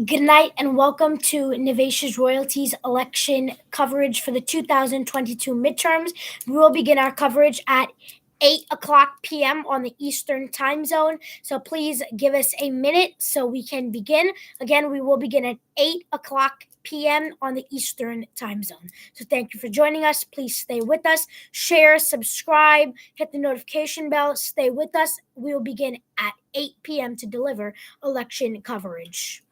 Good night and welcome to Navesh's Royalties election coverage for the 2022 midterms. We will begin our coverage at 8 p.m. on the Eastern time zone. So please give us a minute so we can begin. Again, we will begin at 8 p.m. on the Eastern time zone. So thank you for joining us. Please stay with us. Share, subscribe, hit the notification bell. Stay with us. We will begin at 8 p.m. to deliver election coverage.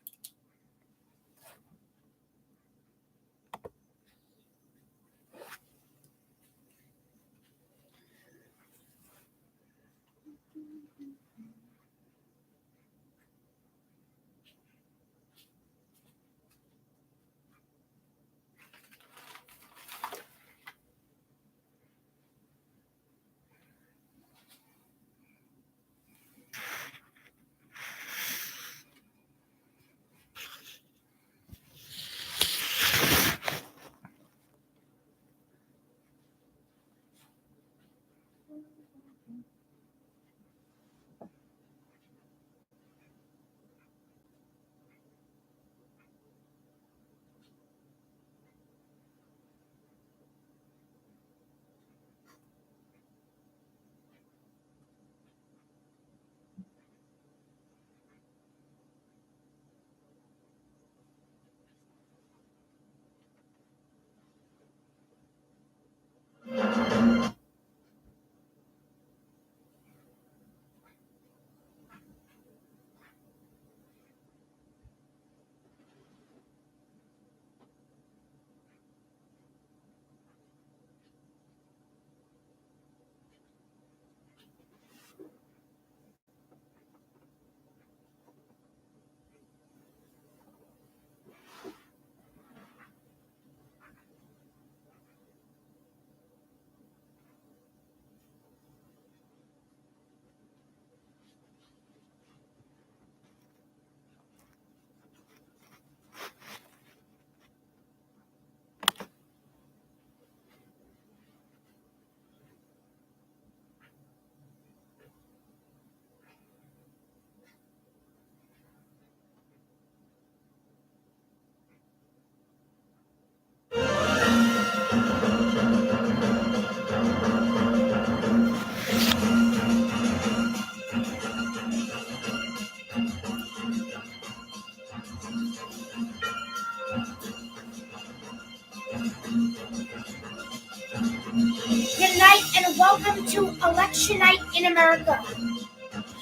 Good night and welcome to Election Night in America.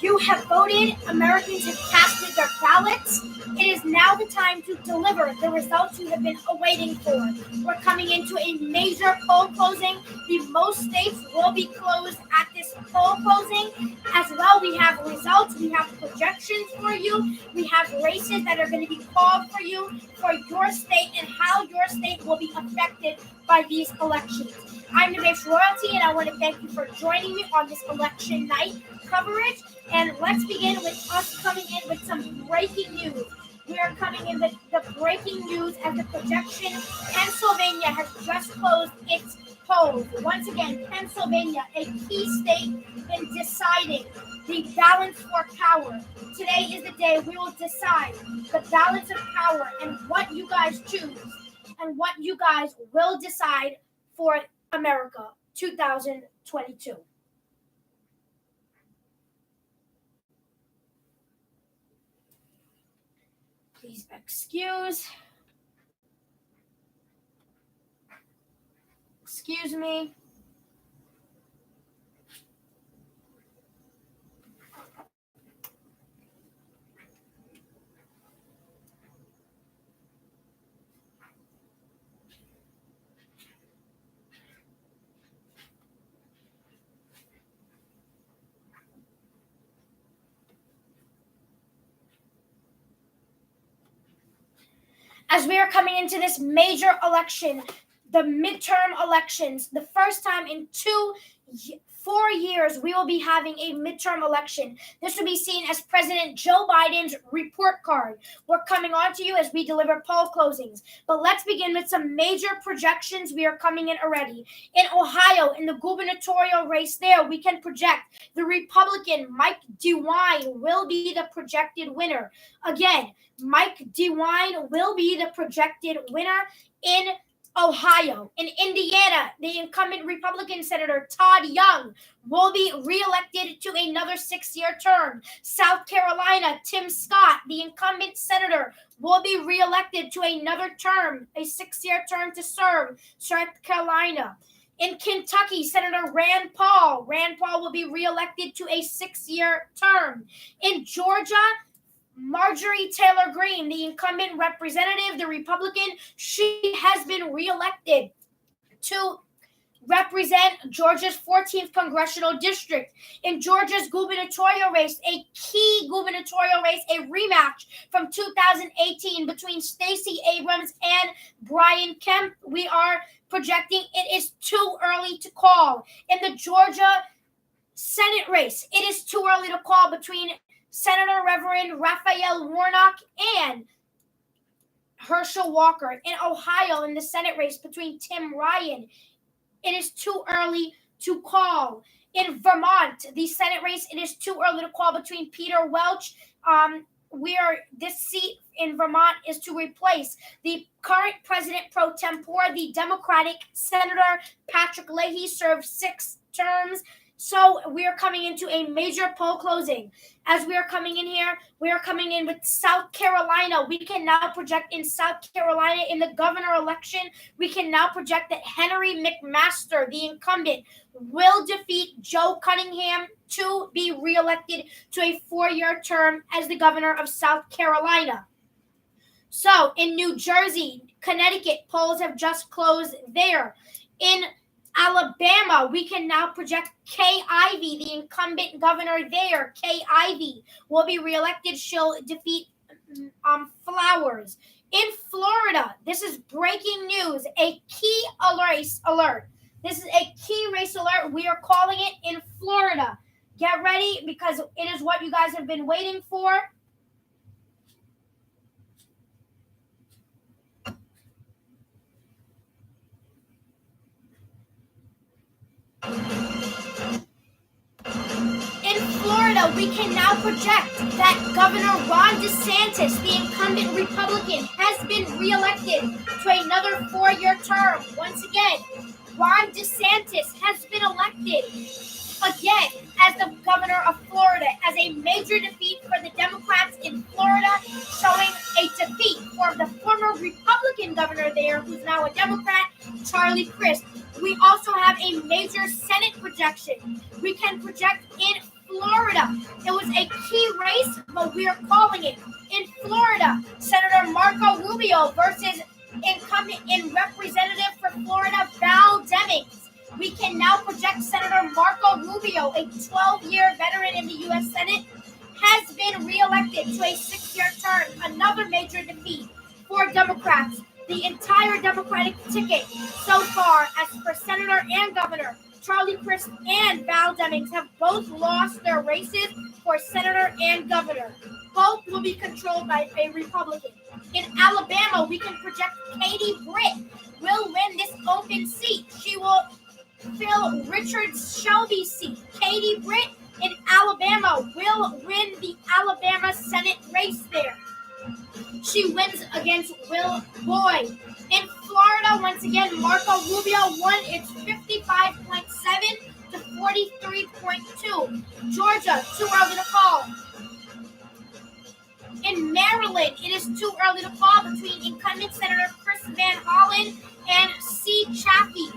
You have voted, Americans have casted their ballots. It is now the time to deliver the results you have been awaiting for. We're coming into a major poll closing. Most states will be closed at this poll closing. As well, we have results, we have projections for you, we have races that are going to be called for you for your state and how your state will be affected by these elections. I'm Navesh Royalty, and I want to thank you for joining me on this election night coverage. And let's begin with us coming in with some breaking news. We are coming in with the breaking news as the projection. Pennsylvania has just closed its polls. Once again, Pennsylvania, a key state in deciding the balance for power. Today is the day we will decide the balance of power and what you guys choose and what you guys will decide for America 2022. Please excuse me. As we are coming into this major election, the midterm elections, the first time in 4 years, we will be having a midterm election. This will be seen as President Joe Biden's report card. We're coming on to you as we deliver poll closings. But let's begin with some major projections. We are coming in already. In Ohio, in the gubernatorial race there, we can project the Republican Mike DeWine will be the projected winner. Again, Mike DeWine will be the projected winner in Ohio. In Indiana, the incumbent Republican Senator Todd Young will be reelected to another 6-year term. South Carolina, Tim Scott, the incumbent senator, will be reelected to another term, a 6-year term to serve South Carolina. In Kentucky, Senator Rand Paul will be reelected to a 6-year term. In Georgia, Marjorie Taylor Greene, the incumbent representative, the Republican, she has been reelected to represent Georgia's 14th congressional district. In Georgia's gubernatorial race, a key gubernatorial race, a rematch from 2018 between Stacey Abrams and Brian Kemp, we are projecting it is too early to call. In the Georgia Senate race, it is too early to call between Senator Reverend Raphael Warnock and Herschel Walker. In Ohio, in the Senate race between Tim Ryan, it is too early to call. In Vermont, the Senate race, it is too early to call between Peter Welch. This seat in Vermont is to replace the current president pro tempore, the Democratic Senator Patrick Leahy, served 6 terms. So we are coming into a major poll closing. As we are coming in here, we are coming in with South Carolina. We can now project in South Carolina in the governor election, we can now project that Henry McMaster, the incumbent, will defeat Joe Cunningham to be reelected to a 4-year term as the governor of South Carolina. So in New Jersey, Connecticut, polls have just closed there. In Alabama, we can now project Kay Ivey, the incumbent governor there. Kay Ivey will be reelected. She'll defeat Flowers. In Florida, this is breaking news, a key race alert. This is a key race alert. We are calling it in Florida. Get ready because it is what you guys have been waiting for. In Florida, we can now project that Governor Ron DeSantis, the incumbent Republican, has been reelected to another 4-year term. Once again, Ron DeSantis has been elected again as the governor of Florida, as a major defeat for the Democrats in Florida, showing a defeat for the former Republican governor there, who's now a Democrat, Charlie Crist. We also have a major Senate projection. We can project in Florida. It was a key race, but we are calling it. In Florida, Senator Marco Rubio versus incumbent and representative for Florida, Val Demings. We can now project Senator Marco Rubio, a 12-year veteran in the U.S. Senate, has been reelected to a 6-year term. Another major defeat for Democrats. The entire Democratic ticket so far, as for Senator and Governor, Charlie Crist and Val Demings have both lost their races for Senator and Governor. Both will be controlled by a Republican. In Alabama, we can project Katie Britt will win this open seat. She will fill Richard Shelby's seat. Katie Britt in Alabama will win the Alabama Senate race there. She wins against Will Boyd. In Florida, once again, Marco Rubio won its 55.7 to 43.2. Georgia, too early to call. In Maryland, it is too early to call between incumbent Senator Chris Van Hollen and C. Chaffee.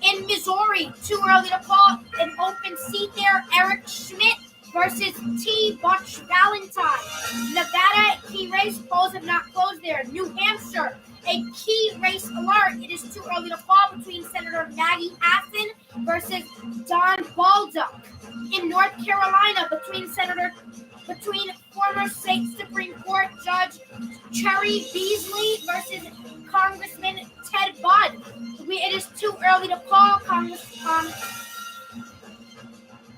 In Missouri, too early to call. An open seat there, Eric Schmidt versus T. Butch Valentine. Nevada, key race, polls have not closed there. New Hampshire, a key race alert. It is too early to call between Senator Maggie Hassan versus Don Baldock. In North Carolina, between former state Supreme Court Judge Cherry Beasley versus Congressman Ted Budd. It is too early to call.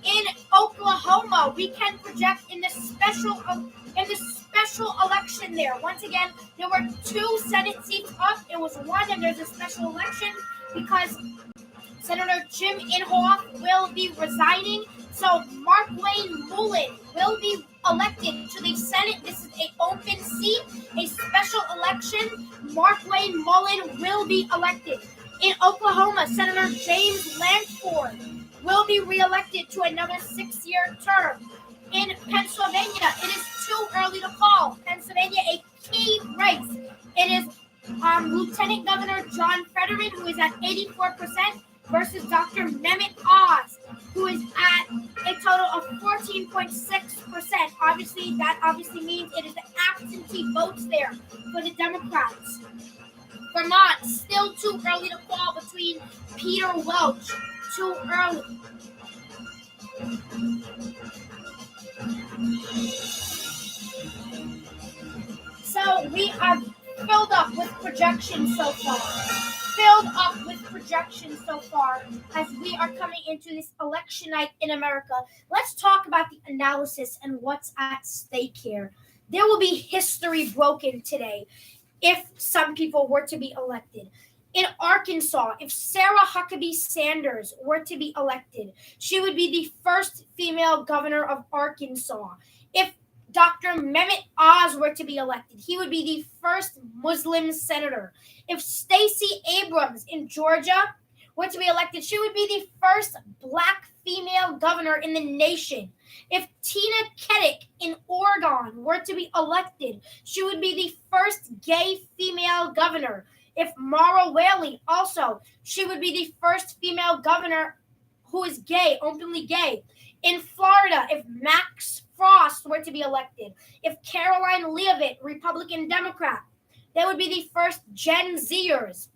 In Oklahoma, we can project in the special election there. Once again, there were 2 Senate seats up. It was one, and there's a special election because Senator Jim Inhofe will be resigning. So Mark Wayne Mullen will be elected to the Senate. This is an open seat, a special election. Mark Wayne Mullen will be elected. In Oklahoma, Senator James Lankford will be reelected to another 6-year term. In Pennsylvania, it is too early to call. Pennsylvania, a key race. It is Lieutenant Governor John Fetterman, who is at 84%, versus Dr. Mehmet Oz, who is at a total of 14.6%. That means it is the absentee votes there for the Democrats. Vermont, still too early to call between Peter Welch. Too early. So we are filled up with projections so far. As we are coming into this election night in America. Let's talk about the analysis and what's at stake here. There will be history broken today if some people were to be elected. In Arkansas, if Sarah Huckabee Sanders were to be elected, she would be the first female governor of Arkansas. If Dr. Mehmet Oz were to be elected, he would be the first Muslim senator. If Stacey Abrams in Georgia were to be elected, she would be the first Black female governor in the nation. If Tina Koenig in Oregon were to be elected, she would be the first gay female governor. If Mara Whaley also, she would be the first female governor who is gay, openly gay. In Florida, if Max Frost were to be elected, if Caroline Leavitt, Republican Democrat, they would be the first Gen Zers.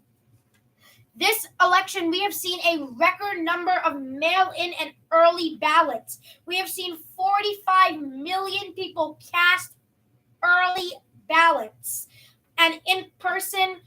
This election, we have seen a record number of mail-in and early ballots. We have seen 45 million people cast early ballots. And in person,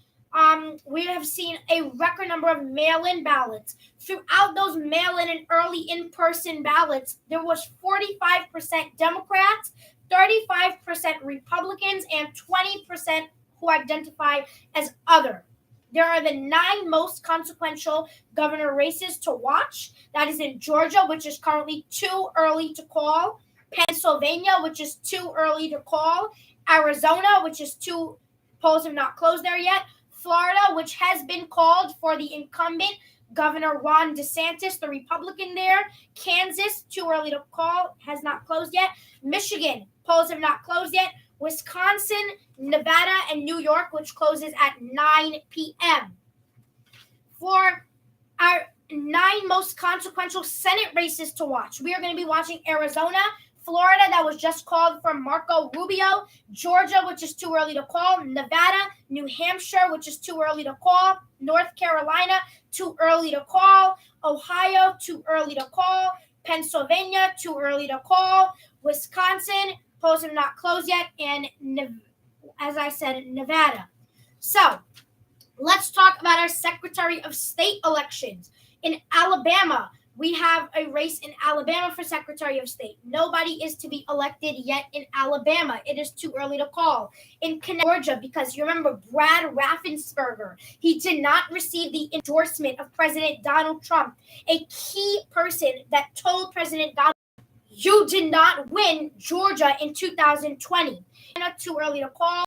we have seen a record number of mail-in ballots. Throughout those mail-in and early in-person ballots, there was 45% Democrats, 35% Republicans, and 20% who identify as other. There are the 9 most consequential governor races to watch. That is in Georgia, which is currently too early to call. Pennsylvania, which is too early to call. Arizona, which is polls have not closed there yet. Florida, which has been called for the incumbent Governor Ron DeSantis, the Republican there. Kansas, too early to call, has not closed yet. Michigan, polls have not closed yet. Wisconsin, Nevada, and New York, which closes at 9 p.m. For our 9 most consequential Senate races to watch, we are going to be watching Arizona, Florida, that was just called for Marco Rubio, Georgia, which is too early to call, Nevada, New Hampshire, which is too early to call, North Carolina, too early to call, Ohio, too early to call, Pennsylvania, too early to call, Wisconsin, polls have not closed yet, and as I said, Nevada. So let's talk about our Secretary of State elections. In Alabama, we have a race in Alabama for Secretary of State. Nobody is to be elected yet in Alabama. It is too early to call. In Georgia, because you remember Brad Raffensperger, he did not receive the endorsement of President Donald Trump, a key person that told President Donald, you did not win Georgia in 2020. Not too early to call.